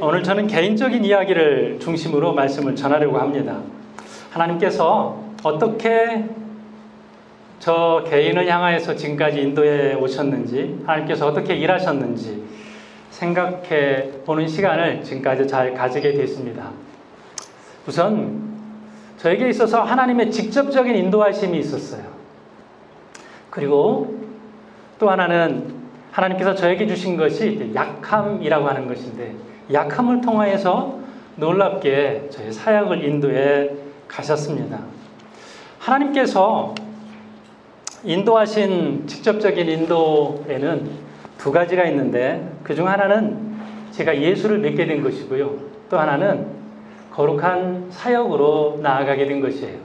오늘 저는 개인적인 이야기를 중심으로 말씀을 전하려고 합니다. 하나님께서 어떻게 저 개인을 향하여서 지금까지 인도해 오셨는지, 하나님께서 어떻게 일하셨는지 생각해 보는 시간을 지금까지 잘 가지게 됐습니다. 우선 저에게 있어서 하나님의 직접적인 인도하심이 있었어요. 그리고 또 하나는 하나님께서 저에게 주신 것이 약함이라고 하는 것인데, 약함을 통하여서 놀랍게 저의 사역을 인도해 가셨습니다. 하나님께서 인도하신 직접적인 인도에는 두 가지가 있는데, 그중 하나는 제가 예수를 믿게 된 것이고요, 또 하나는 거룩한 사역으로 나아가게 된 것이에요.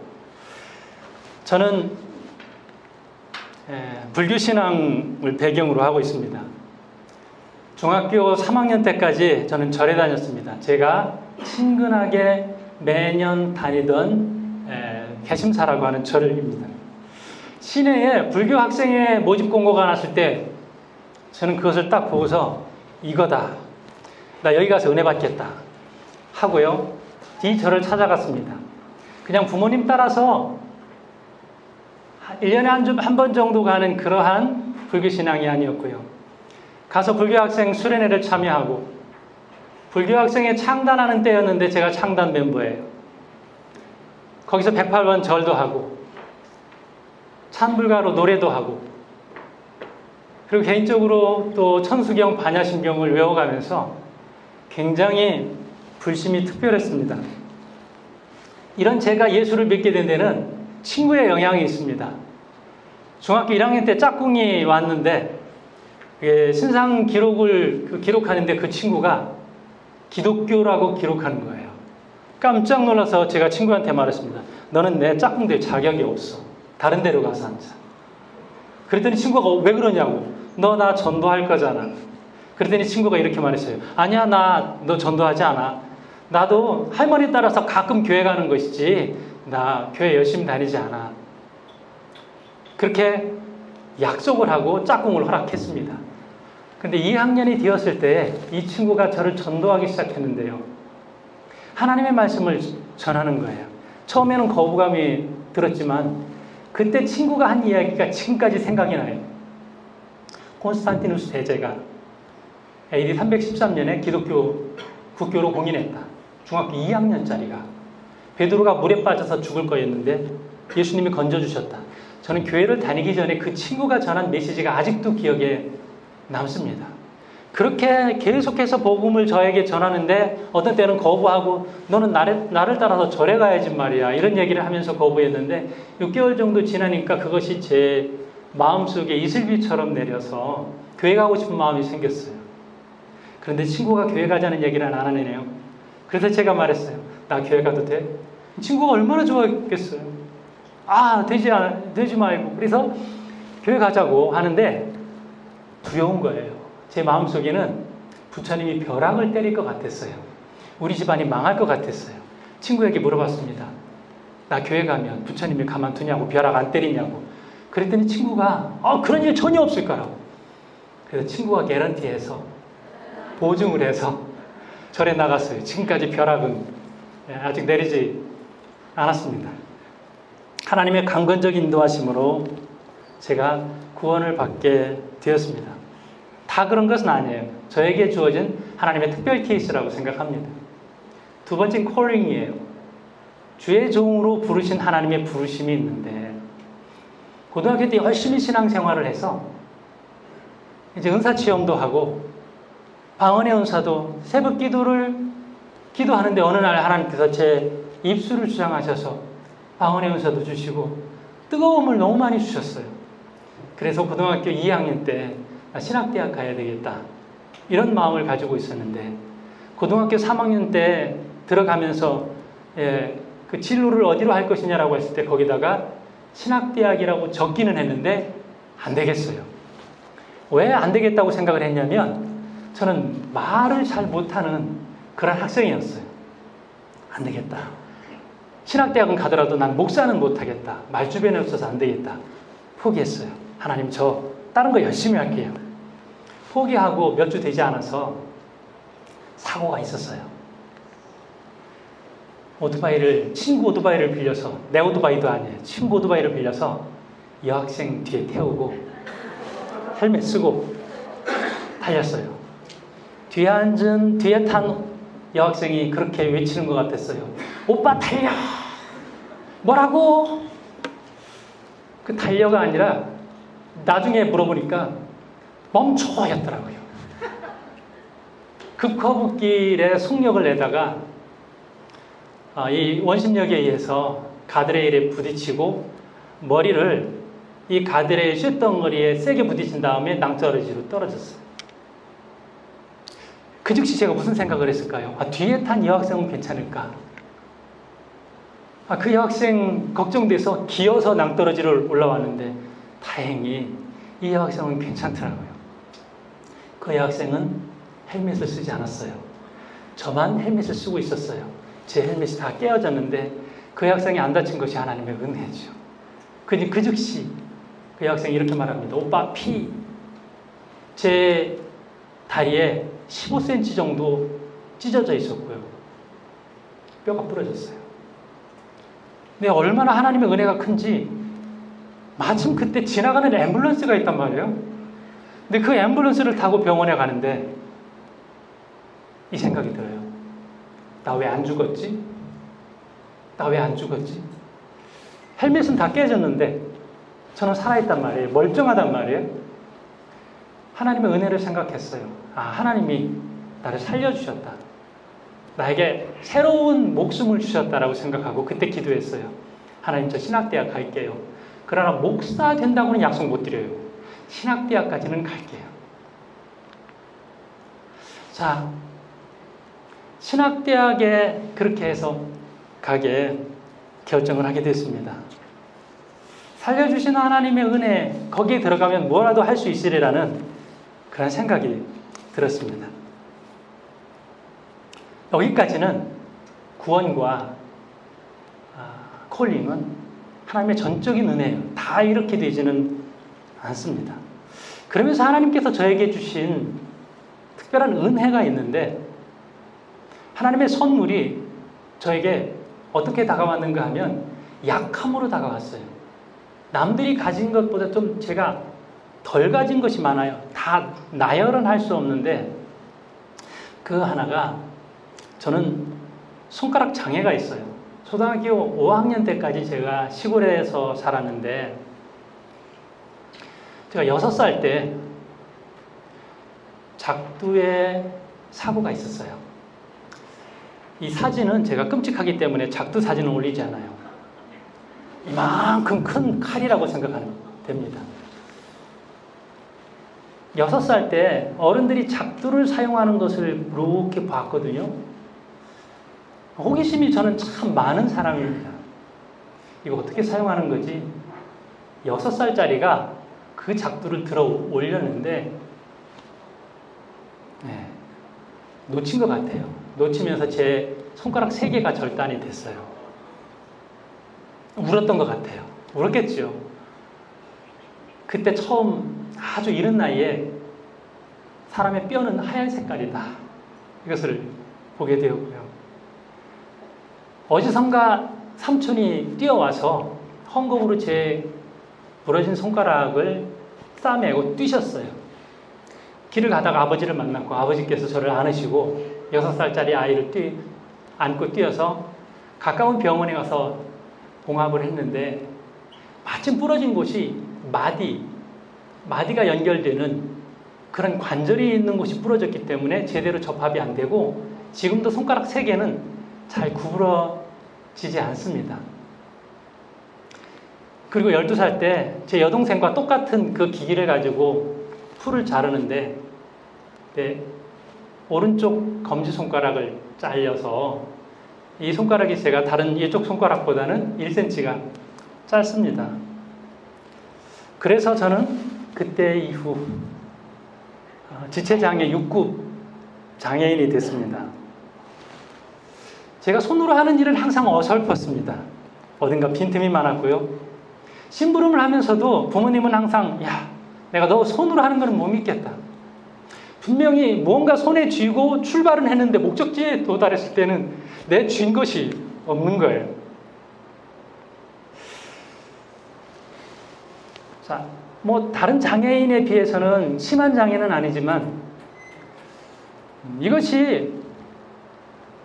저는 불교신앙을 배경으로 하고 있습니다. 중학교 3학년 때까지 저는 절에 다녔습니다. 제가 친근하게 매년 다니던 개심사라고 하는 절입니다. 시내에 불교 학생의 모집 공고가 났을 때 저는 그것을 딱 보고서 이거다, 나 여기 가서 은혜 받겠다 하고요, 이 절을 찾아갔습니다. 그냥 부모님 따라서 1년에 한 번 정도 가는 그러한 불교신앙이 아니었고요, 가서 불교학생 수련회를 참여하고, 불교학생회 창단하는 때였는데 제가 창단 멤버예요. 거기서 108번 절도 하고 찬불가로 노래도 하고, 그리고 개인적으로 또 천수경 반야심경을 외워가면서 굉장히 불심이 특별했습니다. 이런 제가 예수를 믿게 된 데는 친구의 영향이 있습니다. 중학교 1학년 때 짝꿍이 왔는데 신상 기록을 기록하는데 그 친구가 기독교라고 기록하는 거예요. 깜짝 놀라서 제가 친구한테 말했습니다. 너는 내 짝꿍 될 자격이 없어. 다른 데로 가서 앉아. 그랬더니 친구가 왜 그러냐고. 너 나 전도할 거잖아. 그랬더니 친구가 이렇게 말했어요. 아니야, 나 너 전도하지 않아. 나도 할머니 따라서 가끔 교회 가는 것이지 나 교회 열심히 다니지 않아. 그렇게 약속을 하고 짝꿍을 허락했습니다. 근데 2학년이 되었을 때 이 친구가 저를 전도하기 시작했는데요, 하나님의 말씀을 전하는 거예요. 처음에는 거부감이 들었지만 그때 친구가 한 이야기가 지금까지 생각이 나요. 콘스탄티누스 대제가 AD 313년에 기독교 국교로 공인했다. 중학교 2학년짜리가 베드로가 물에 빠져서 죽을 거였는데 예수님이 건져주셨다. 저는 교회를 다니기 전에 그 친구가 전한 메시지가 아직도 기억에 남습니다. 그렇게 계속해서 복음을 저에게 전하는데 어떤 때는 거부하고, 너는 나를 따라서 절에 가야지 말이야, 이런 얘기를 하면서 거부했는데 6개월 정도 지나니까 그것이 제 마음속에 이슬비처럼 내려서 교회 가고 싶은 마음이 생겼어요. 그런데 친구가 교회 가자는 얘기를 안 하네요. 그래서 제가 말했어요. 나 교회 가도 돼? 친구가 얼마나 좋아했겠어요. 되지 말고. 그래서 교회 가자고 하는데 두려운 거예요. 제 마음속에는 부처님이 벼락을 때릴 것 같았어요. 우리 집안이 망할 것 같았어요. 친구에게 물어봤습니다. 나 교회 가면 부처님이 가만두냐고, 벼락 안 때리냐고. 그랬더니 친구가 그런 일 전혀 없을 거라고. 그래서 친구가 개런티해서 보증을 해서 절에 나갔어요. 지금까지 벼락은 아직 내리지 않았습니다. 하나님의 강건적인 인도하심으로 제가 구원을 받게 되었습니다. 다 그런 것은 아니에요. 저에게 주어진 하나님의 특별 케이스라고 생각합니다. 두 번째는 콜링이에요. 주의 종으로 부르신 하나님의 부르심이 있는데, 고등학교 때 열심히 신앙생활을 해서 이제 은사체험도 하고 방언의 은사도, 새벽 기도를 기도하는데 어느 날 하나님께서 제 입술을 주장하셔서 방언의 은사도 주시고 뜨거움을 너무 많이 주셨어요. 그래서 고등학교 2학년 때 신학대학 가야 되겠다, 이런 마음을 가지고 있었는데, 고등학교 3학년 때 들어가면서 그 진로를 어디로 할 것이냐라고 했을 때 거기다가 신학대학이라고 적기는 했는데 안 되겠어요. 왜 안 되겠다고 생각을 했냐면, 저는 말을 잘 못하는 그런 학생이었어요. 안 되겠다. 신학대학은 가더라도 난 목사는 못하겠다. 말 주변에 없어서 안 되겠다. 포기했어요. 하나님, 저 다른 거 열심히 할게요. 포기하고 몇 주 되지 않아서 사고가 있었어요. 친구 오토바이를 빌려서, 내 오토바이도 아니에요. 친구 오토바이를 빌려서 여학생 뒤에 태우고 헬멧 쓰고 달렸어요. 뒤에 탄 여학생이 그렇게 외치는 것 같았어요. 오빠 달려! 뭐라고? 그 달려가 아니라 나중에 물어보니까 멈춰! 였더라고요. 급커브길에 속력을 내다가 이 원심력에 의해서 가드레일에 부딪히고 머리를 이 가드레일 쇳덩어리에 세게 부딪힌 다음에 낭떠러지로 떨어졌어요. 그 즉시 제가 무슨 생각을 했을까요? 뒤에 탄 여학생은 괜찮을까? 그 여학생 걱정돼서 기어서 낭떠러지를 올라왔는데 다행히 이 여학생은 괜찮더라고요. 그 여학생은 헬멧을 쓰지 않았어요. 저만 헬멧을 쓰고 있었어요. 제 헬멧이 다 깨어졌는데 그 여학생이 안 다친 것이 하나님의 은혜죠. 그 즉시 그 여학생이 이렇게 말합니다. 오빠 피 제 다리에 15cm 정도 찢어져 있었고요. 뼈가 부러졌어요. 근데 얼마나 하나님의 은혜가 큰지 마침 그때 지나가는 앰뷸런스가 있단 말이에요. 근데 그 앰뷸런스를 타고 병원에 가는데 이 생각이 들어요. 나 왜 안 죽었지? 나 왜 안 죽었지? 헬멧은 다 깨졌는데 저는 살아있단 말이에요. 멀쩡하단 말이에요. 하나님의 은혜를 생각했어요. 하나님이 나를 살려주셨다. 나에게 새로운 목숨을 주셨다라고 생각하고 그때 기도했어요. 하나님, 저 신학대학 갈게요. 그러나 목사 된다고는 약속 못 드려요. 신학대학까지는 갈게요. 자, 신학대학에 그렇게 해서 가게 결정을 하게 됐습니다. 살려주신 하나님의 은혜, 거기에 들어가면 뭐라도 할 수 있으리라는 그런 생각이 들었습니다. 여기까지는 구원과 콜링은 하나님의 전적인 은혜예요. 다 이렇게 되지는 않습니다. 그러면서 하나님께서 저에게 주신 특별한 은혜가 있는데 하나님의 선물이 저에게 어떻게 다가왔는가 하면 약함으로 다가왔어요. 남들이 가진 것보다 좀 제가 덜 가진 것이 많아요. 다 나열은 할 수 없는데 그 하나가 저는 손가락 장애가 있어요. 초등학교 5학년 때까지 제가 시골에서 살았는데 제가 6살 때 작두에 사고가 있었어요. 이 사진은 제가 끔찍하기 때문에 작두 사진을 올리지 않아요. 이만큼 큰 칼이라고 생각하면 됩니다. 6살 때 어른들이 작두를 사용하는 것을 이렇게 봤거든요. 호기심이 저는 참 많은 사람입니다. 이거 어떻게 사용하는 거지? 6살짜리가 그 작두를 들어 올렸는데 놓친 것 같아요. 놓치면서 제 손가락 3개가 절단이 됐어요. 울었던 것 같아요. 울었겠죠. 그때 처음 아주 이른 나이에 사람의 뼈는 하얀 색깔이다. 이것을 보게 되었고요. 어디선가 삼촌이 뛰어와서 헝겊으로 제 부러진 손가락을 싸매고 뛰셨어요. 길을 가다가 아버지를 만났고 아버지께서 저를 안으시고 6살짜리 아이를 안고 뛰어서 가까운 병원에 가서 봉합을 했는데 마침 부러진 곳이 마디가 연결되는 그런 관절이 있는 곳이 부러졌기 때문에 제대로 접합이 안 되고 지금도 손가락 3개는 잘 구부러지지 않습니다. 그리고 12살 때 제 여동생과 똑같은 그 기기를 가지고 풀을 자르는데 오른쪽 검지손가락을 잘려서 이 손가락이 제가 다른 이쪽 손가락보다는 1cm가 짧습니다. 그래서 저는 그때 이후 지체장애 6급 장애인이 됐습니다. 제가 손으로 하는 일은 항상 어설펐습니다. 어딘가 빈틈이 많았고요. 심부름을 하면서도 부모님은 항상 야, 내가 너 손으로 하는 거는 못 믿겠다. 분명히 무언가 손에 쥐고 출발은 했는데 목적지에 도달했을 때는 내 쥔 것이 없는 거예요. 자, 뭐 다른 장애인에 비해서는 심한 장애는 아니지만 이것이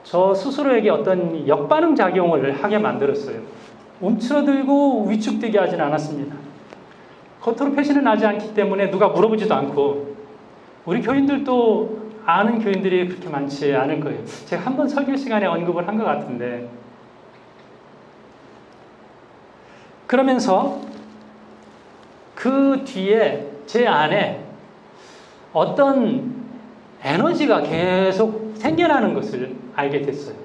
저 스스로에게 어떤 역반응 작용을 하게 만들었어요. 움츠러들고 위축되게 하진 않았습니다. 겉으로 표시는 나지 않기 때문에 누가 물어보지도 않고, 우리 교인들도 아는 교인들이 그렇게 많지 않을 거예요. 제가 한번 설교 시간에 언급을 한 것 같은데, 그러면서 그 뒤에 제 안에 어떤 에너지가 계속 생겨나는 것을 알게 됐어요.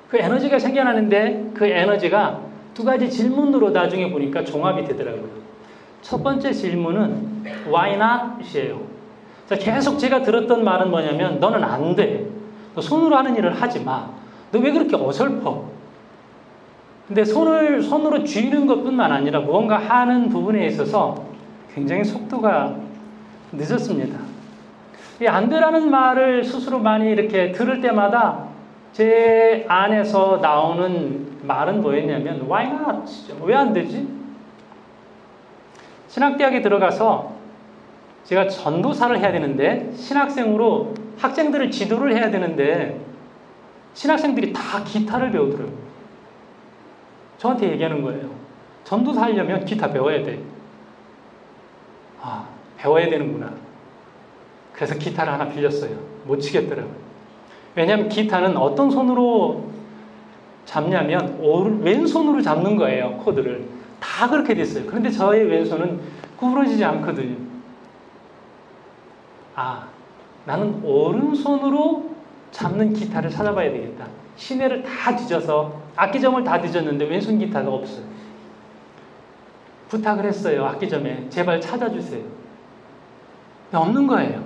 그 에너지가 생겨나는데 그 에너지가 두 가지 질문으로 나중에 보니까 종합이 되더라고요. 첫 번째 질문은 Why not?이에요. 계속 제가 들었던 말은 뭐냐면, 너는 안 돼. 너 손으로 하는 일을 하지 마. 너 왜 그렇게 어설퍼? 근데 손으로 쥐는 것뿐만 아니라 무언가 하는 부분에 있어서 굉장히 속도가 늦었습니다. 이 안 되라는 말을 스스로 많이 이렇게 들을 때마다 제 안에서 나오는 말은 뭐였냐면 Why not? 왜 안 되지? 신학대학에 들어가서 제가 전도사를 해야 되는데, 신학생으로 학생들을 지도를 해야 되는데 신학생들이 다 기타를 배우더라고요. 저한테 얘기하는 거예요. 전도사 하려면 기타 배워야 돼. 아, 배워야 되는구나. 그래서 기타를 하나 빌렸어요. 못 치겠더라고요. 왜냐하면 기타는 어떤 손으로 잡냐면 왼손으로 잡는 거예요. 코드를. 다 그렇게 됐어요. 그런데 저의 왼손은 구부러지지 않거든요. 아, 나는 오른손으로 잡는 기타를 찾아봐야 되겠다. 시내를 다 뒤져서, 악기점을 다 뒤졌는데 왼손 기타가 없어요. 부탁을 했어요. 악기점에 제발 찾아주세요. 없는 거예요.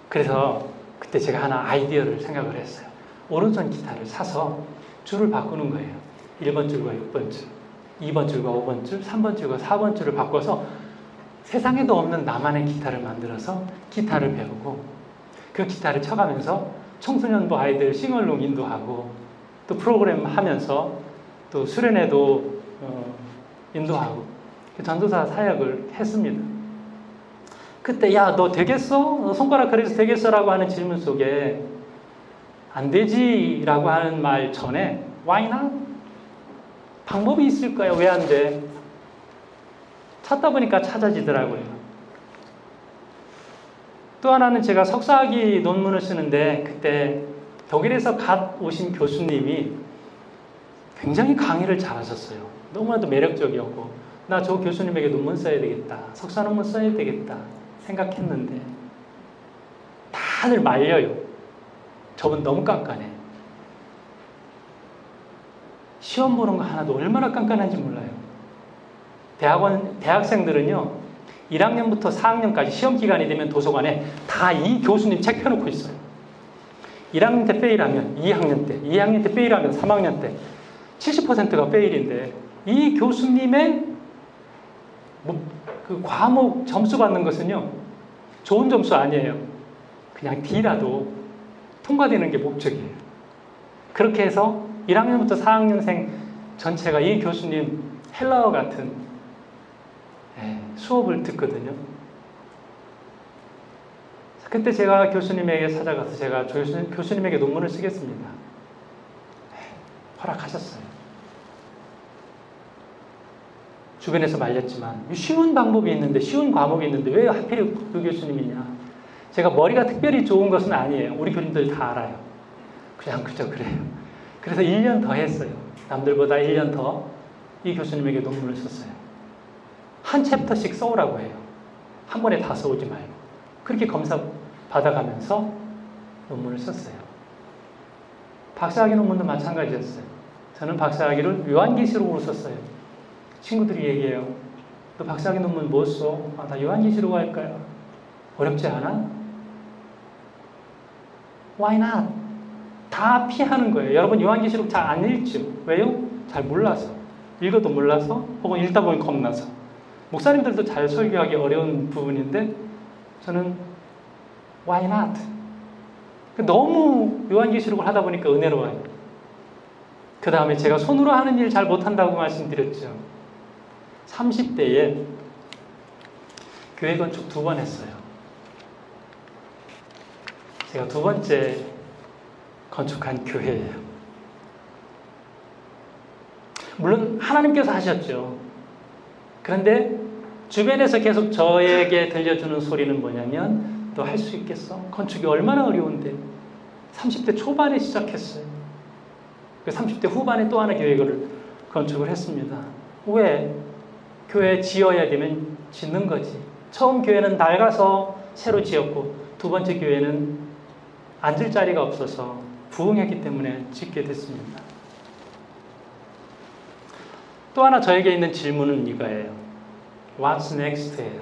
그래서 그때 제가 하나 아이디어를 생각을 했어요. 오른손 기타를 사서 줄을 바꾸는 거예요. 1번 줄과 6번 줄, 2번 줄과 5번 줄, 3번 줄과 4번 줄을 바꿔서 세상에도 없는 나만의 기타를 만들어서 기타를 배우고, 그 기타를 쳐가면서 청소년부 아이들 싱얼롱 인도하고, 또 프로그램 하면서 또 수련회도 인도하고, 전도사 사역을 했습니다. 그때 야, 너 되겠어? 너 손가락 그래서 되겠어? 라고 하는 질문 속에 안 되지 라고 하는 말 전에 Why not? 방법이 있을까요? 왜 안 돼? 찾다 보니까 찾아지더라고요. 또 하나는 제가 석사학위 논문을 쓰는데, 그때 독일에서 갓 오신 교수님이 굉장히 강의를 잘하셨어요. 너무나도 매력적이었고, 나 저 교수님에게 논문 써야 되겠다, 석사 논문 써야 되겠다 생각했는데 다들 말려요. 저분 너무 깐깐해. 시험 보는 거 하나도 얼마나 깐깐한지 몰라요. 대학생들은요, 1학년부터 4학년까지 시험 기간이 되면 도서관에 다 이 교수님 책 펴놓고 있어요. 1학년 때 페일하면 2학년 때, 2학년 때 페일하면 3학년 때 70%가 페일인데, 이 교수님의 그 과목 점수 받는 것은요, 좋은 점수 아니에요. 그냥 D라도 통과되는 게 목적이에요. 그렇게 해서 1학년부터 4학년생 전체가 이 교수님 헬라어 같은 수업을 듣거든요. 그때 제가 교수님에게 찾아가서 제가 교수님에게 논문을 쓰겠습니다. 허락하셨어요. 주변에서 말렸지만 쉬운 방법이 있는데, 쉬운 과목이 있는데 왜 하필 그 교수님이냐. 제가 머리가 특별히 좋은 것은 아니에요. 우리 교인들 다 알아요. 그냥 그저 그래요. 그래서 1년 더 했어요. 남들보다 1년 더 이 교수님에게 논문을 썼어요. 한 챕터씩 써오라고 해요. 한 번에 다 써오지 말고. 그렇게 검사 받아가면서 논문을 썼어요. 박사학위 논문도 마찬가지였어요. 저는 박사학위를 요한계시록으로 썼어요. 친구들이 얘기해요. 너 박사학위 논문 뭐 써? 아, 나 요한계시록 할까요? 어렵지 않아? Why not? 다 피하는 거예요. 여러분 요한계시록 잘 안 읽죠? 왜요? 잘 몰라서. 읽어도 몰라서, 혹은 읽다 보면 겁나서. 목사님들도 잘 설교하기 어려운 부분인데 저는 why not? 너무 요한계시록을 하다 보니까 은혜로워요. 그 다음에 제가 손으로 하는 일 잘 못한다고 말씀드렸죠. 30대에 교회 건축 2번 했어요. 제가 2번째 건축한 교회예요. 물론 하나님께서 하셨죠. 그런데 주변에서 계속 저에게 들려주는 소리는 뭐냐면 너 할 수 있겠어? 건축이 얼마나 어려운데. 30대 초반에 시작했어요. 30대 후반에 또 하나 교회를 건축을 했습니다. 왜? 교회 지어야 되면 짓는 거지. 처음 교회는 낡아서 새로 지었고, 2번째 교회는 앉을 자리가 없어서 부흥했기 때문에 짓게 됐습니다. 또 하나 저에게 있는 질문은 이거예요. What's next예요.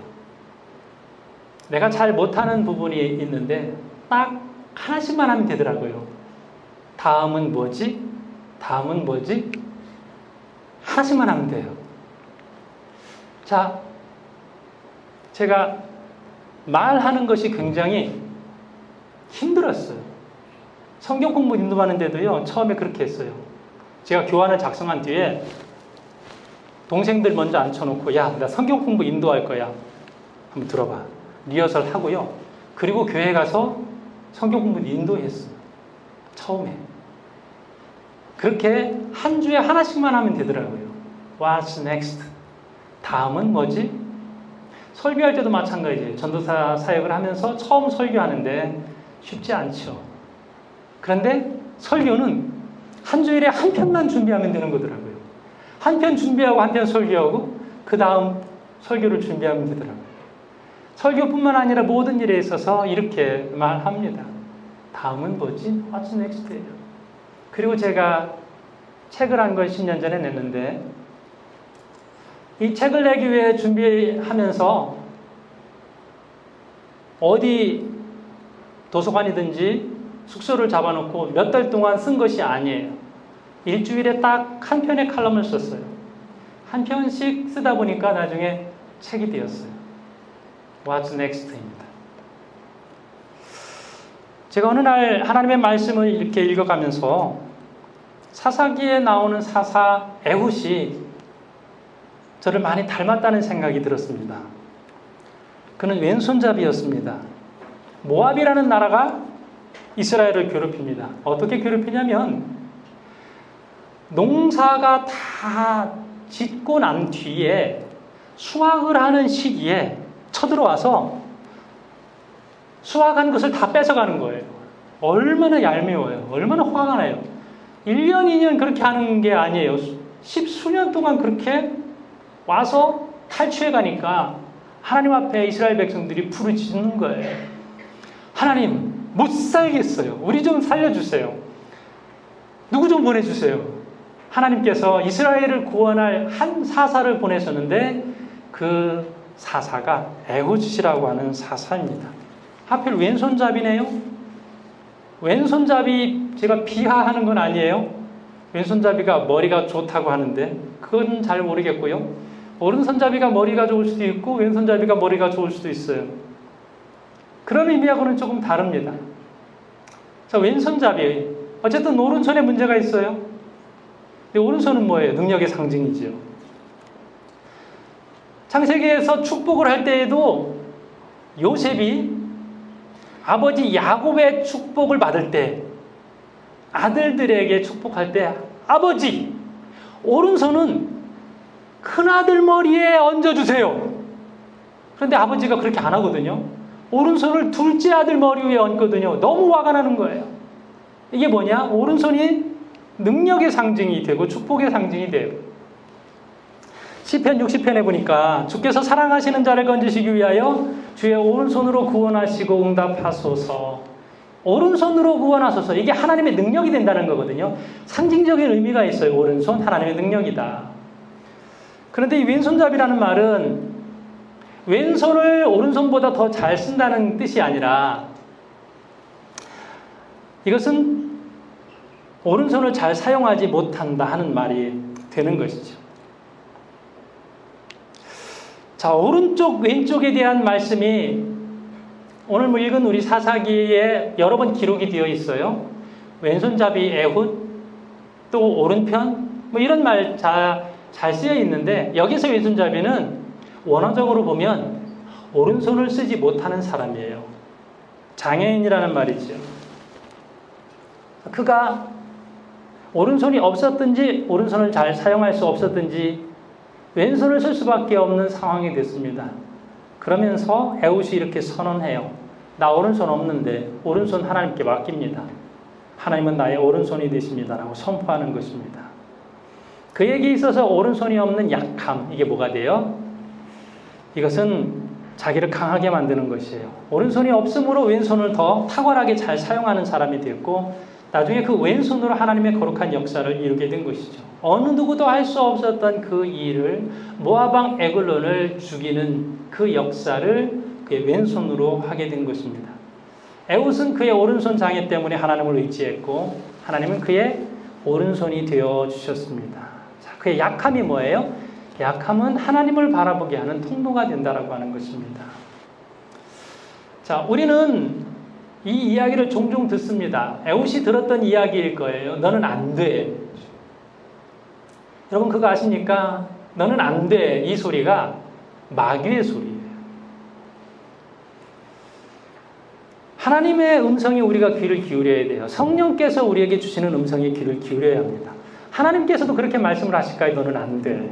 내가 잘 못하는 부분이 있는데 딱 하나씩만 하면 되더라고요. 다음은 뭐지? 다음은 뭐지? 하나씩만 하면 돼요. 자, 제가 말하는 것이 굉장히 힘들었어요. 성경 공부 인도하는데도요, 처음에 그렇게 했어요. 제가 교환을 작성한 뒤에 동생들 먼저 앉혀놓고, 야, 나 성경 공부 인도할 거야. 한번 들어봐. 리허설 하고요. 그리고 교회 가서 성경 공부 인도했어요. 처음에. 그렇게 한 주에 하나씩만 하면 되더라고요. What's next? 다음은 뭐지? 설교할 때도 마찬가지예요. 전도사 사역을 하면서 처음 설교하는데 쉽지 않죠. 그런데 설교는 한 주일에 한 편만 준비하면 되는 거더라고요. 한 편 준비하고 한 편 설교하고 그 다음 설교를 준비하면 되더라고요. 설교뿐만 아니라 모든 일에 있어서 이렇게 말합니다. 다음은 뭐지? What's next예요. 그리고 제가 책을 한 걸 10년 전에 냈는데 이 책을 내기 위해 준비하면서 어디 도서관이든지 숙소를 잡아놓고 몇 달 동안 쓴 것이 아니에요. 일주일에 딱 한 편의 칼럼을 썼어요. 한 편씩 쓰다 보니까 나중에 책이 되었어요. What's next입니다. 제가 어느 날 하나님의 말씀을 이렇게 읽어가면서 사사기에 나오는 사사 에훗이 저를 많이 닮았다는 생각이 들었습니다. 그는 왼손잡이였습니다. 모압이라는 나라가 이스라엘을 괴롭힙니다. 어떻게 괴롭히냐면 농사가 다 짓고 난 뒤에 수확을 하는 시기에 쳐들어와서 수확한 것을 다 뺏어가는 거예요. 얼마나 얄미워요. 얼마나 화가 나요. 1년, 2년 그렇게 하는 게 아니에요. 10수년 동안 그렇게 와서 탈취해 가니까 하나님 앞에 이스라엘 백성들이 부르짖는 거예요. 하나님, 못 살겠어요. 우리 좀 살려주세요. 누구 좀 보내주세요. 하나님께서 이스라엘을 구원할 한 사사를 보내셨는데 그 사사가 에훗이라고 하는 사사입니다. 하필 왼손잡이네요. 왼손잡이 제가 비하하는 건 아니에요. 왼손잡이가 머리가 좋다고 하는데 그건 잘 모르겠고요. 오른손잡이가 머리가 좋을 수도 있고 왼손잡이가 머리가 좋을 수도 있어요. 그런 의미하고는 조금 다릅니다. 자, 왼손잡이. 어쨌든 오른손에 문제가 있어요. 근데 오른손은 뭐예요? 능력의 상징이지요. 창세기에서 축복을 할 때에도 요셉이 아버지 야곱의 축복을 받을 때 아들들에게 축복할 때 아버지 오른손은 큰아들 머리에 얹어주세요. 그런데 아버지가 그렇게 안 하거든요. 오른손을 둘째 아들 머리 위에 얹거든요. 너무 화가 나는 거예요. 이게 뭐냐? 오른손이 능력의 상징이 되고 축복의 상징이 돼요. 시편 60편에 보니까 주께서 사랑하시는 자를 건지시기 위하여 주의 오른손으로 구원하시고 응답하소서. 오른손으로 구원하소서. 이게 하나님의 능력이 된다는 거거든요. 상징적인 의미가 있어요. 오른손 하나님의 능력이다. 그런데 이 왼손잡이라는 말은 왼손을 오른손보다 더 잘 쓴다는 뜻이 아니라 이것은 오른손을 잘 사용하지 못한다 하는 말이 되는 것이죠. 자, 오른쪽, 왼쪽에 대한 말씀이 오늘 읽은 우리 사사기에 여러 번 기록이 되어 있어요. 왼손잡이 에훗, 또 오른편, 뭐 이런 말 잘 쓰여 있는데, 여기서 왼손잡이는 원어적으로 보면 오른손을 쓰지 못하는 사람이에요. 장애인이라는 말이죠. 그가 오른손이 없었든지 오른손을 잘 사용할 수 없었든지 왼손을 쓸 수밖에 없는 상황이 됐습니다. 그러면서 에훗이 이렇게 선언해요. 나 오른손 없는데 오른손 하나님께 맡깁니다. 하나님은 나의 오른손이 되십니다. 라고 선포하는 것입니다. 그에게 있어서 오른손이 없는 약함, 이게 뭐가 돼요? 이것은 자기를 강하게 만드는 것이에요. 오른손이 없으므로 왼손을 더 탁월하게 잘 사용하는 사람이 됐고, 나중에 그 왼손으로 하나님의 거룩한 역사를 이루게 된 것이죠. 어느 누구도 할 수 없었던 그 일을, 모압 에글론을 죽이는 그 역사를 그의 왼손으로 하게 된 것입니다. 에훗은 그의 오른손 장애 때문에 하나님을 의지했고, 하나님은 그의 오른손이 되어주셨습니다. 자, 그의 약함이 뭐예요? 약함은 하나님을 바라보게 하는 통로가 된다라고 하는 것입니다. 자, 우리는 이 이야기를 종종 듣습니다. 에훗이 들었던 이야기일 거예요. 너는 안 돼. 여러분 그거 아십니까? 너는 안 돼. 이 소리가 마귀의 소리예요. 하나님의 음성에 우리가 귀를 기울여야 돼요. 성령께서 우리에게 주시는 음성에 귀를 기울여야 합니다. 하나님께서도 그렇게 말씀을 하실까요? 너는 안 돼.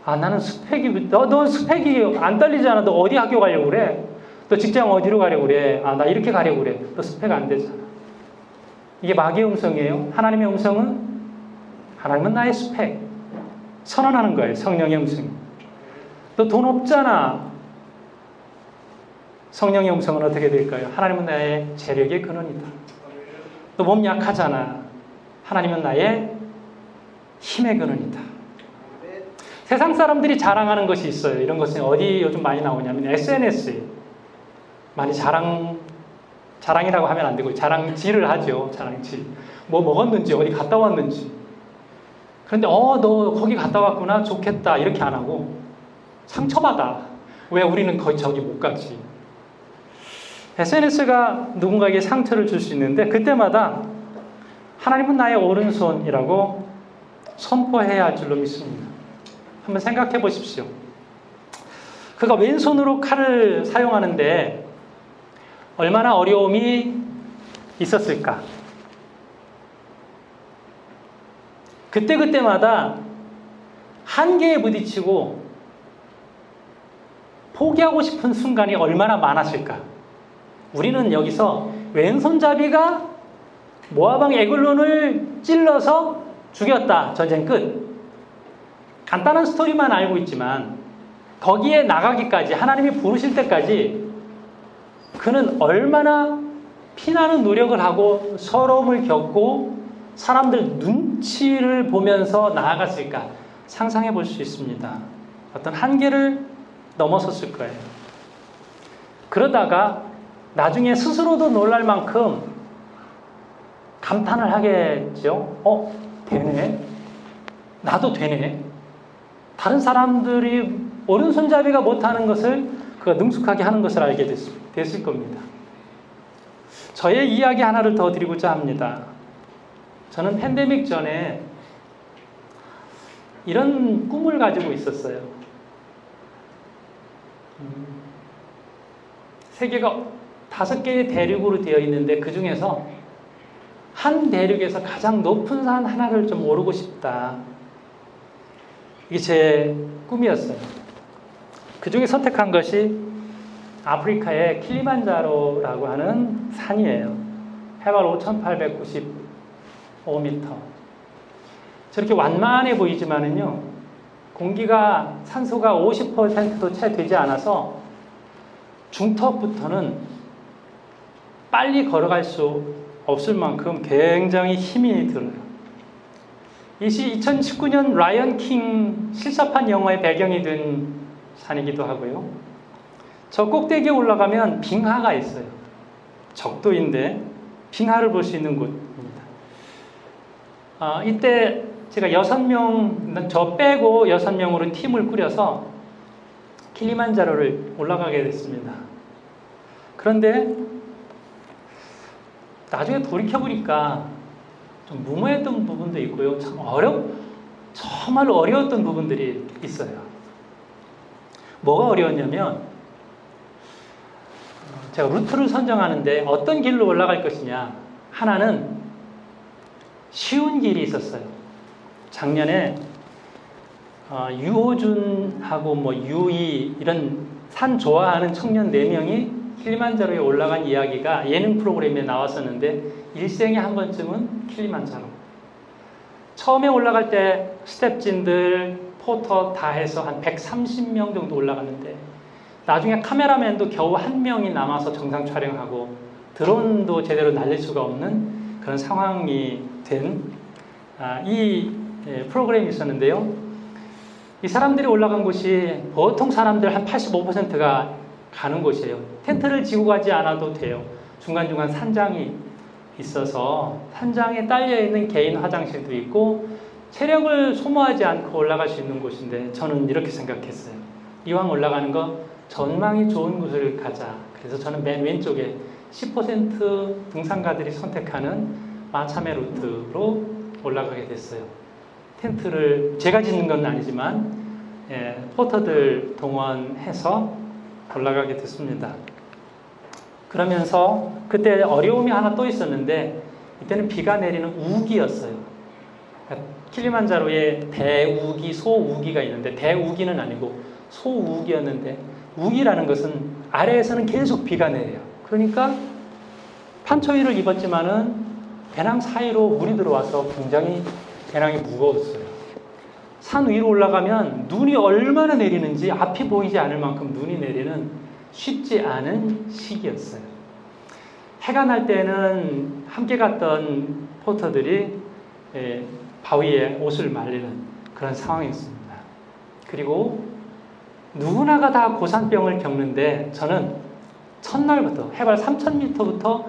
아, 나는 스펙이, 너 스펙이 안 떨리잖아. 너 어디 학교 가려고 그래? 너 직장 어디로 가려고 그래? 아, 나 이렇게 가려고 그래. 너 스펙 안 되잖아. 이게 마귀의 음성이에요. 하나님의 음성은, 하나님은 나의 스펙. 선언하는 거예요. 성령의 음성이. 너 돈 없잖아. 성령의 음성은 어떻게 될까요? 하나님은 나의 재력의 근원이다. 너 몸 약하잖아. 하나님은 나의 힘의 근원이다. 세상 사람들이 자랑하는 것이 있어요. 이런 것은 어디 요즘 많이 나오냐면 SNS에 많이 자랑이라고 하면 안 되고 자랑질을 하죠. 자랑질. 뭐 먹었는지 어디 갔다 왔는지. 그런데 너 거기 갔다 왔구나. 좋겠다. 이렇게 안 하고 상처받아. 왜 우리는 거기 저기 못 가지. SNS가 누군가에게 상처를 줄 수 있는데 그때마다 하나님은 나의 오른손이라고 선포해야 할 줄로 믿습니다. 한번 생각해 보십시오. 그가 왼손으로 칼을 사용하는데 얼마나 어려움이 있었을까? 그때마다 한계에 부딪히고 포기하고 싶은 순간이 얼마나 많았을까? 우리는 여기서 왼손잡이가 모압 에글론을 찔러서 죽였다. 전쟁 끝. 간단한 스토리만 알고 있지만 거기에 나가기까지 하나님이 부르실 때까지 그는 얼마나 피나는 노력을 하고 서러움을 겪고 사람들 눈치를 보면서 나아갔을까 상상해 볼 수 있습니다. 어떤 한계를 넘어섰을 거예요. 그러다가 나중에 스스로도 놀랄 만큼 감탄을 하겠죠. 되네. 나도 되네. 다른 사람들이 오른손잡이가 못하는 것을 그가 능숙하게 하는 것을 알게 됐을 겁니다. 저의 이야기 하나를 더 드리고자 합니다. 저는 팬데믹 전에 이런 꿈을 가지고 있었어요. 세계가 5개의 대륙으로 되어 있는데 그 중에서 한 대륙에서 가장 높은 산 하나를 좀 오르고 싶다. 이게 제 꿈이었어요. 그 중에 선택한 것이 아프리카의 킬리만자로라고 하는 산이에요. 해발 5,895m. 저렇게 완만해 보이지만은요, 공기가 산소가 50%도 채 되지 않아서 중턱부터는 빨리 걸어갈 수 없을 만큼 굉장히 힘이 들어요. 이것이 2019년 라이언 킹 실사판 영화의 배경이 된 산이기도 하고요. 저 꼭대기에 올라가면 빙하가 있어요. 적도인데 빙하를 볼 수 있는 곳입니다. 이때 제가 6명, 저 빼고 6명으로 팀을 꾸려서 킬리만자로를 올라가게 됐습니다. 그런데 나중에 돌이켜보니까 좀 무모했던 부분도 있고요. 정말로 어려웠던 부분들이 있어요. 뭐가 어려웠냐면 제가 루트를 선정하는데 어떤 길로 올라갈 것이냐. 하나는 쉬운 길이 있었어요. 작년에 유호준하고 유이 이런 산 좋아하는 청년 4명이 킬리만자로에 올라간 이야기가 예능 프로그램에 나왔었는데 일생에 한 번쯤은 킬리만자로. 처음에 올라갈 때 스텝진들, 포터 다 해서 한 130명 정도 올라갔는데 나중에 카메라맨도 겨우 1명이 남아서 정상 촬영하고 드론도 제대로 날릴 수가 없는 그런 상황이 된 이 프로그램이 있었는데요. 이 사람들이 올라간 곳이 보통 사람들 한 85%가 가는 곳이에요. 텐트를 지고 가지 않아도 돼요. 중간중간 산장이 있어서 산장에 딸려있는 개인 화장실도 있고 체력을 소모하지 않고 올라갈 수 있는 곳인데 저는 이렇게 생각했어요. 이왕 올라가는 거 전망이 좋은 곳을 가자. 그래서 저는 맨 왼쪽에 10% 등산가들이 선택하는 마차메 루트로 올라가게 됐어요. 텐트를 제가 짓는 건 아니지만 포터들 동원해서 올라가게 됐습니다. 그러면서 그때 어려움이 하나 또 있었는데 이때는 비가 내리는 우기였어요. 킬리만자로에 대우기, 소우기가 있는데 대우기는 아니고 소우기였는데 우기라는 것은 아래에서는 계속 비가 내려요. 그러니까 판초이를 입었지만은 배낭 사이로 물이 들어와서 굉장히 배낭이 무거웠어요. 산 위로 올라가면 눈이 얼마나 내리는지 앞이 보이지 않을 만큼 눈이 내리는 쉽지 않은 시기였어요. 해가 날 때는 함께 갔던 포터들이 바위에 옷을 말리는 그런 상황이었습니다. 그리고 누구나가 다 고산병을 겪는데 저는 첫날부터 해발 3,000m부터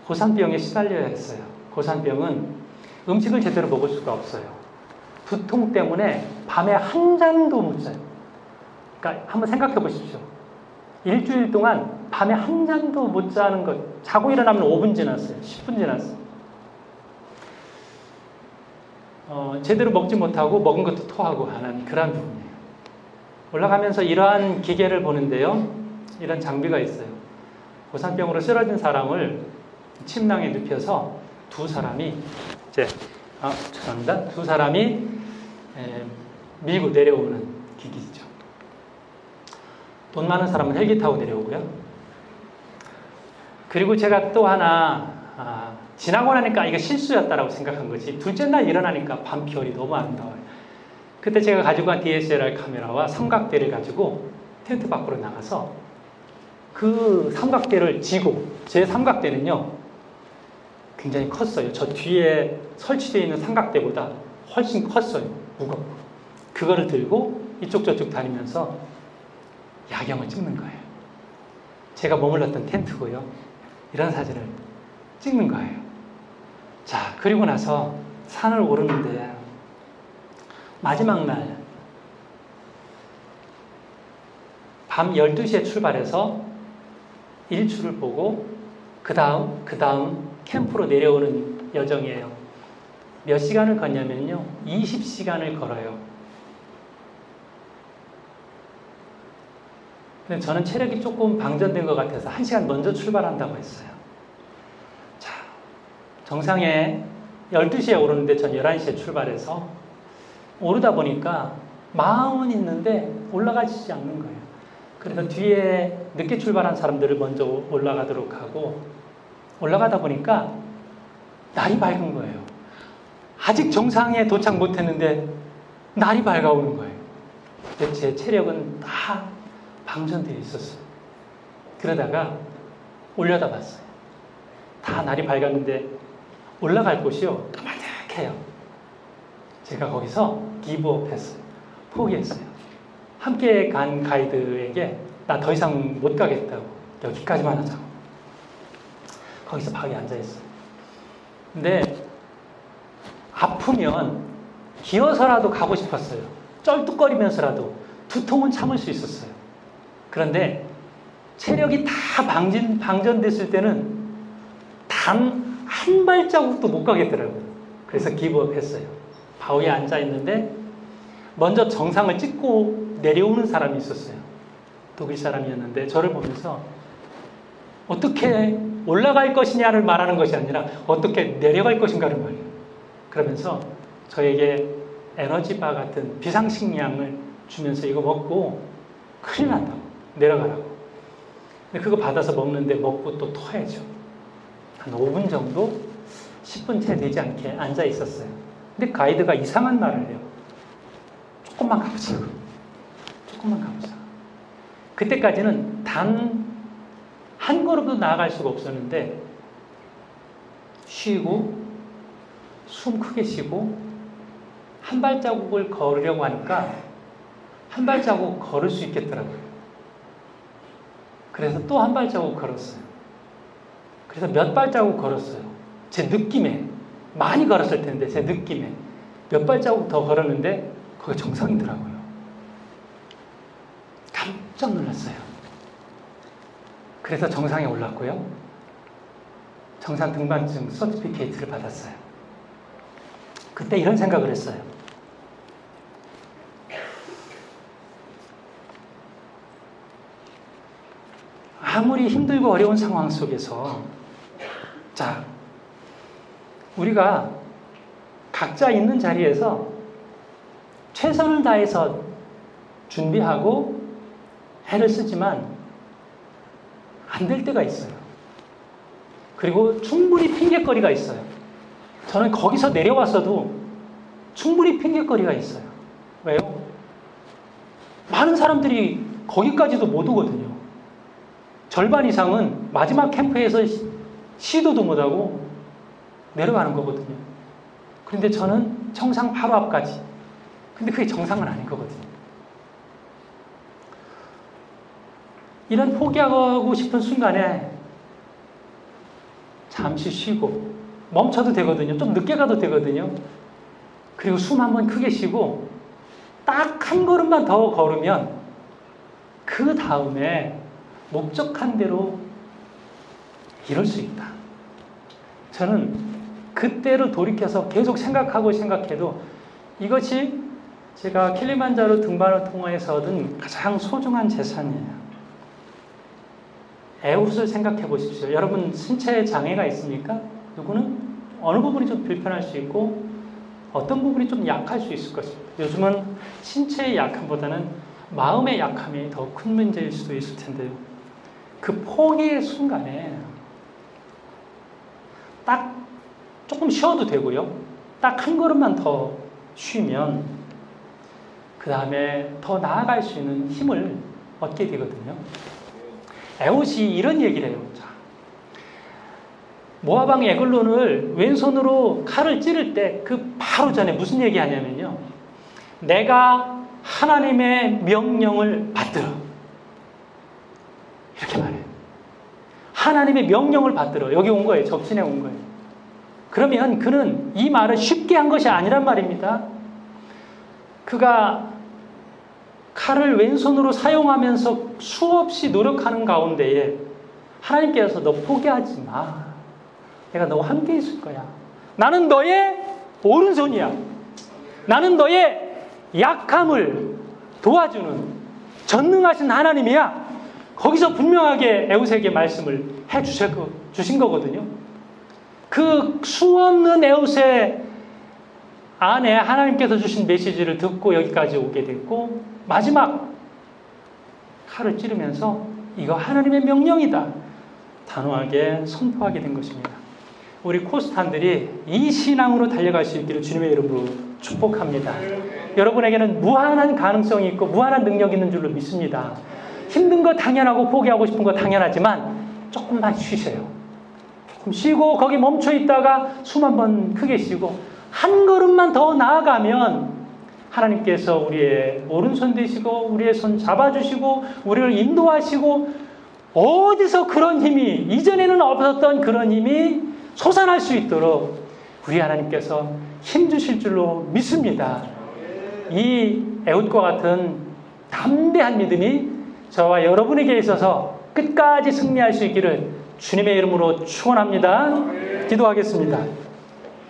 고산병에 시달려야 했어요. 고산병은 음식을 제대로 먹을 수가 없어요. 두통 때문에 밤에 한 잠도 못 자요. 그러니까 한번 생각해 보십시오. 일주일 동안 밤에 한 잠도 못 자는 것, 자고 일어나면 5분 지났어요. 10분 지났어요. 제대로 먹지 못하고 먹은 것도 토하고 하는 그런 부분이에요. 올라가면서 이러한 기계를 보는데요. 이런 장비가 있어요. 고산병으로 쓰러진 사람을 침낭에 눕혀서 두 사람이 밀고 내려오는 기기죠. 돈 많은 사람은 헬기 타고 내려오고요. 그리고 제가 또 하나 지나고 나니까 이거 실수였다라고 생각한 거지. 둘째 날 일어나니까 밤별이 너무 아름다워요. 그때 제가 가지고 간 DSLR 카메라와 삼각대를 가지고 텐트 밖으로 나가서 그 삼각대를 지고, 제 삼각대는요 굉장히 컸어요. 저 뒤에 설치되어 있는 삼각대보다 훨씬 컸어요. 무겁고. 그거를 들고 이쪽 저쪽 다니면서 야경을 찍는 거예요. 제가 머물렀던 텐트고요. 이런 사진을 찍는 거예요. 자, 그리고 나서 산을 오르는데 마지막 날 밤 12시에 출발해서 일출을 보고 그 다음 캠프로 내려오는 여정이에요. 몇 시간을 걷냐면요. 20시간을 걸어요. 근데 저는 체력이 조금 방전된 것 같아서 1시간 먼저 출발한다고 했어요. 자, 정상에 12시에 오르는데 전 11시에 출발해서 오르다 보니까 마음은 있는데 올라가지 않는 거예요. 그래서 뒤에 늦게 출발한 사람들을 먼저 올라가도록 하고 올라가다 보니까 날이 밝은 거예요. 아직 정상에 도착 못했는데 날이 밝아오는 거예요. 근데 제 체력은 다 방전되어 있었어요. 그러다가 올려다봤어요. 다 날이 밝았는데 올라갈 곳이요 까마득해요. 제가 거기서 기브업 했어요. 포기했어요. 함께 간 가이드에게 나 더 이상 못 가겠다고, 여기까지만 하자고. 거기서 방에 앉아있어요. 근데 아프면 기어서라도 가고 싶었어요. 쩔뚝거리면서라도 두통은 참을 수 있었어요. 그런데 체력이 다 방전됐을 때는 단 한 발자국도 못 가겠더라고요. 그래서 기브업 했어요. 바위에 앉아 있는데 먼저 정상을 찍고 내려오는 사람이 있었어요. 독일 사람이었는데 저를 보면서 어떻게 올라갈 것이냐를 말하는 것이 아니라 어떻게 내려갈 것인가를 말해요. 그러면서 저에게 에너지바 같은 비상식량을 주면서 이거 먹고 큰일 난다고, 내려가라고. 근데 그거 받아서 먹는데 먹고 또 토해야죠. 한 5분 정도, 10분 채 되지 않게 앉아 있었어요. 근데 가이드가 이상한 말을 해요. 조금만 가보자. 조금만 가보자. 그때까지는 단 한 걸음도 나아갈 수가 없었는데 쉬고 숨 크게 쉬고 한 발자국을 걸으려고 하니까 한 발자국 걸을 수 있겠더라고요. 그래서 또 한 발자국 걸었어요. 그래서 몇 발자국 걸었어요. 제 느낌에 많이 걸었을 텐데 제 느낌에 몇 발자국 더 걸었는데 그게 정상이더라고요. 깜짝 놀랐어요. 그래서 정상에 올랐고요. 정상 등반증 서티피케이트를 받았어요. 그때 이런 생각을 했어요. 아무리 힘들고 어려운 상황 속에서 자, 우리가 각자 있는 자리에서 최선을 다해서 준비하고 애를 쓰지만 안 될 때가 있어요. 그리고 충분히 핑계거리가 있어요. 저는 거기서 내려왔어도 충분히 핑계거리가 있어요. 왜요? 많은 사람들이 거기까지도 못 오거든요. 절반 이상은 마지막 캠프에서 시도도 못하고 내려가는 거거든요. 그런데 저는 정상 바로 앞까지. 근데 그게 정상은 아닌 거거든요. 이런 포기하고 싶은 순간에 잠시 쉬고 멈춰도 되거든요. 좀 늦게 가도 되거든요. 그리고 숨 한번 크게 쉬고 딱 한 걸음만 더 걸으면 그 다음에 목적한 대로 이룰 수 있다. 저는 그때를 돌이켜서 계속 생각해도 이것이 제가 킬리만자로 등반을 통해서 얻은 가장 소중한 재산이에요. 에웃을 생각해 보십시오. 여러분 신체에 장애가 있습니까? 누구는 어느 부분이 좀 불편할 수 있고 어떤 부분이 좀 약할 수 있을 것입니다. 요즘은 신체의 약함보다는 마음의 약함이 더 큰 문제일 수도 있을 텐데요. 그 포기의 순간에 딱 조금 쉬어도 되고요. 딱 한 걸음만 더 쉬면 그 다음에 더 나아갈 수 있는 힘을 얻게 되거든요. 에웃이 이런 얘기를 해요. 자, 모압 왕 에글론을 왼손으로 칼을 찌를 때 그 바로 전에 무슨 얘기 하냐면요. 내가 하나님의 명령을 받들어. 이렇게 말해요. 하나님의 명령을 받들어. 여기 온 거예요. 접신에 온 거예요. 그러면 그는 이 말을 쉽게 한 것이 아니란 말입니다. 그가 칼을 왼손으로 사용하면서 수없이 노력하는 가운데에 하나님께서 너 포기하지 마. 내가 너와 함께 있을 거야. 나는 너의 오른손이야. 나는 너의 약함을 도와주는 전능하신 하나님이야. 거기서 분명하게 에웃에게 말씀을 주신 거거든요. 그 수없는 에웃의 안에 하나님께서 주신 메시지를 듣고 여기까지 오게 됐고 마지막 칼을 찌르면서 이거 하나님의 명령이다. 단호하게 선포하게 된 것입니다. 우리 코스탄들이 이 신앙으로 달려갈 수 있기를 주님의 이름으로 축복합니다. 여러분에게는 무한한 가능성이 있고 무한한 능력이 있는 줄로 믿습니다. 힘든 거 당연하고 포기하고 싶은 거 당연하지만 조금만 쉬세요. 조금 쉬고 거기 멈춰 있다가 숨 한번 크게 쉬고 한 걸음만 더 나아가면 하나님께서 우리의 오른손 되시고 우리의 손 잡아주시고 우리를 인도하시고 어디서 그런 힘이 이전에는 없었던 그런 힘이 솟아날 수 있도록 우리 하나님께서 힘주실 줄로 믿습니다. 이 에웃과 같은 담대한 믿음이 저와 여러분에게 있어서 끝까지 승리할 수 있기를 주님의 이름으로 축원합니다. 기도하겠습니다.